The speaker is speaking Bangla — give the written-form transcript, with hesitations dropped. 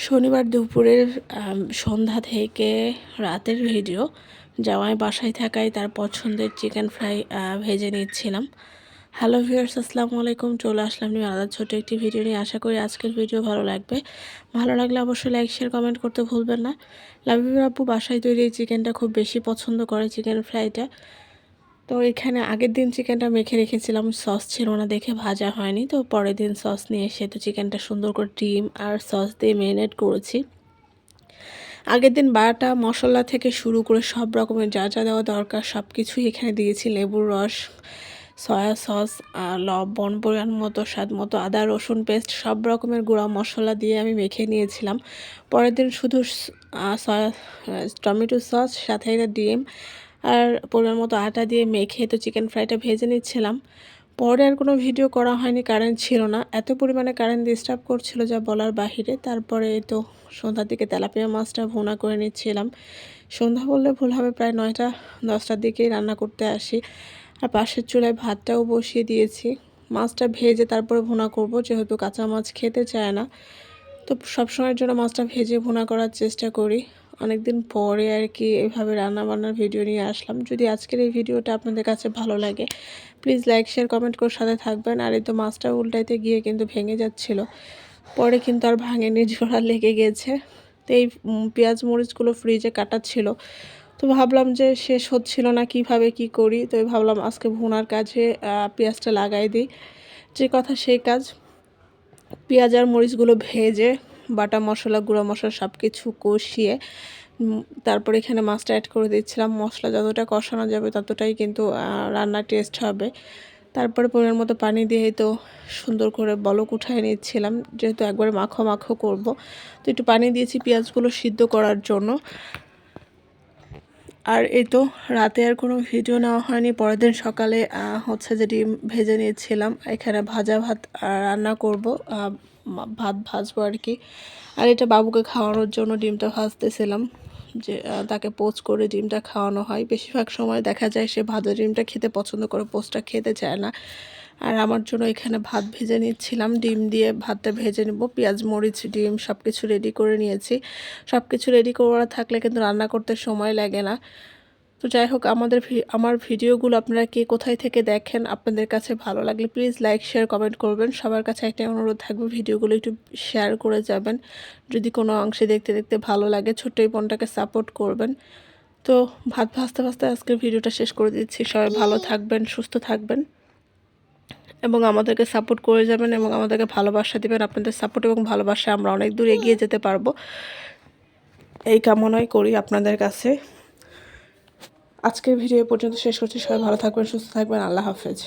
শনিবার দুপুরের সন্ধ্যা থেকে রাতের ভিডিও। জামাই বাসায় থাকায় তার পছন্দের চিকেন ফ্রাই ভেজে নিচ্ছিলাম। হ্যালো ভিউয়ার্স, আসসালামু আলাইকুম। চলে আসলাম নিয়ে আলাদা ছোট একটি ভিডিও নিয়ে। আশা করি আজকের ভিডিও ভালো লাগবে। ভালো লাগলে অবশ্যই লাইক শেয়ার কমেন্ট করতে ভুলবেন না। লাবিবুর আপু বাসায় তৈরি এই চিকেনটা খুব বেশি পছন্দ করে, চিকেন ফ্রাইটা। তো এখানে আগের দিন চিকেনটা মেখে রেখেছিলাম, সস ছিল না দেখে ভাজা হয়নি। তো পরের দিন সস নিয়ে এসে তো চিকেনটা সুন্দর করে ডিম আর সস দিয়ে ম্যারিনেট করেছি। আগের দিন বাটা মশলা থেকে শুরু করে সব রকমের যা যা দেওয়া দরকার সব কিছুই এখানে দিয়েছি। লেবুর রস, সয়া সস, লবণ পরিমাণ মতো, স্বাদ মতো, আদা রসুন পেস্ট, সব রকমের গুঁড়া মশলা দিয়ে আমি মেখে নিয়েছিলাম। পরের দিন শুধু টমেটো সস, সাথে ডিম আর পরিমাণ মতো আটা দিয়ে মেখে তো চিকেন ফ্রাইটা ভেজে নিচ্ছিলাম। পরে আর কোনো ভিডিও করা হয়নি, কারেন্ট ছিল না। এত পরিমাণে কারেন্ট ডিস্টার্ব করছিল যা বলার বাহিরে। তারপরে তো সন্ধ্যার দিকে তেলাপিয়া মাছটা ভুনা করে নিচ্ছিলাম। সন্ধ্যা বললে ভুল হবে, প্রায় 9টা-10টার দিকেই রান্না করতে আসি। আর পাশের চুলায় ভাতটাও বসিয়ে দিয়েছি। মাছটা ভেজে তারপরে ভুনা করব, যেহেতু কাঁচা মাছ খেতে চায় না। তো সবসময়ের জন্য মাছটা ভেজে ভুনা করার চেষ্টা করি। অনেকদিন পরে আর কি এভাবে রান্নাবান্নার ভিডিও নিয়ে আসলাম। যদি আজকের এই ভিডিওটা আপনাদের কাছে ভালো লাগে, প্লিজ লাইক শেয়ার কমেন্ট করে সাথে থাকবেন। আর এই তো মাছটা উল্টাইতে গিয়ে কিন্তু ভেঙে যাচ্ছিল, পরে কিন্তু আর ভাঙেনি, জোড়া লেগে গেছে। তো এই পেঁয়াজ মরিচগুলো ফ্রিজে কাটা ছিল। তো ভাবলাম যে শেষ হচ্ছিল না, কিভাবে কি করি। তো ভাবলাম আজকে ভুনার কাজে পেঁয়াজটা লাগাই দিই। যে কথা সেই কাজ। পেঁয়াজ আর মরিচগুলো ভেজে বাটা মশলা, গুঁড়া মশলা সব কিছু কষিয়ে তারপর এখানে মাছটা অ্যাড করে দিচ্ছিলাম। মশলা যতটা কষানো যাবে ততটাই কিন্তু রান্নার টেস্ট হবে। তারপরে পরিমাণ মতো পানি দিয়ে তো সুন্দর করে বলক উঠায় নিচ্ছিলাম, যেহেতু একবারে মাখো মাখো করব। তো একটু পানি দিয়েছি পেঁয়াজগুলো সিদ্ধ করার জন্য। আর এই তো রাতে আর কোনো ভিডিও নেওয়া হয়নি। পরের দিন সকালে হচ্ছে যে ডিম ভেজে নিয়েছিলাম। এখানে ভাজা ভাত রান্না করব, ভাত ভাজবো আর কি। আর এটা বাবুকে খাওয়ানোর জন্য ডিমটা ভাজতেছিলাম, যে তাকে পোচ করে ডিমটা খাওয়ানো হয়। বেশিরভাগ সময় দেখা যায় সে ভাজা ডিমটা খেতে পছন্দ করে, পোচটা খেতে চায় না। আর আমার জন্য এখানে ভাত ভেজে নিচ্ছিলাম, ডিম দিয়ে ভাতটা ভেজে নেব। পেঁয়াজ মরিচ ডিম সব কিছু রেডি করে নিয়েছি। সব কিছু রেডি করা থাকলে কিন্তু রান্না করতে সময় লাগে না। তো যাই হোক, আমার ভিডিওগুলো আপনারা কে কোথায় থেকে দেখেন, আপনাদের কাছে ভালো লাগলে প্লিজ লাইক শেয়ার কমেন্ট করবেন। সবার কাছে একটা অনুরোধ থাকবে, ভিডিওগুলো একটু শেয়ার করে যাবেন। যদি কোনো অংশে দেখতে দেখতে ভালো লাগে, ছোট্ট এই বোনটাকে সাপোর্ট করবেন। তো ভাত ভাজতে ভাজতে আজকের ভিডিওটা শেষ করে দিচ্ছি। সবাই ভালো থাকবেন, সুস্থ থাকবেন এবং আমাদেরকে সাপোর্ট করে যাবেন এবং আমাদেরকে ভালোবাসা দিবেন। আপনাদের সাপোর্ট এবং ভালোবাসা আমরা অনেক দূর এগিয়ে যেতে পারবো, এই কামনাই করি আপনাদের কাছে। আজকের ভিডিও পর্যন্ত শেষ করছি। সবাই ভালো থাকবেন, সুস্থ থাকবেন। আল্লাহ হাফেজ।